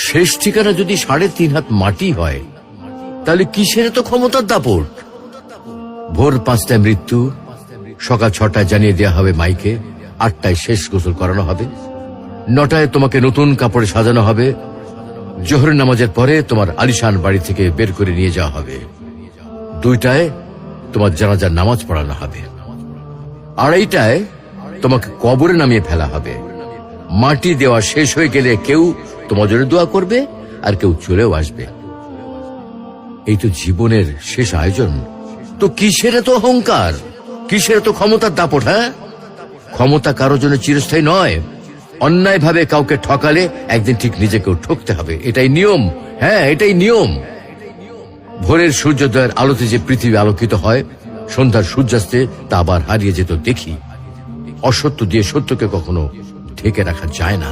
শেষ ঠিকানা যদি 3.5 হাত মাটি হয়, তাহলে কিসের তো ক্ষমতার দাপট? ভোর 5টায় মৃত্যু, সকাল 6টায় জানিয়ে দেওয়া হবে মাইকে, 8টায় শেষ গোসল করানো হবে, 9টায় তোমাকে নতুন কাপড়ে সাজানো হবে, জোহরের নামাজের পরে তোমার আলিশান বাড়ি থেকে বের করে নিয়ে যাওয়া হবে, 2টায় তোমার জানাজার নামাজ পড়ানো হবে, 2:30টায় তোমাকে কবরে নামিয়ে ফেলা হবে। মাটি দেওয়া শেষ হয়ে গেলে কেউ তোমার জন্য দোয়া করবে আর কেউ চলেও আসবে। এই তো জীবনের শেষ আয়োজন। তো কিসের এত অহংকার, কিসের এত ক্ষমতার দাপট? হ্যাঁ, ক্ষমতা কারোর জন্য চিরস্থায়ী নয়। অন্যায় ভাবে কাউকে ঠকালে একদিন ঠিক নিজেকেও ঠকতে হবে, এটাই নিয়ম। হ্যাঁ, এটাই নিয়ম। ভোরের সূর্যোদয়ের আলোতে যে পৃথিবী আলোকিত হয়, সন্ধ্যার সূর্যাস্তে তা আবার হারিয়ে যেত দেখি। অসত্য দিয়ে সত্যকে কখনো ঢেকে রাখা যায় না।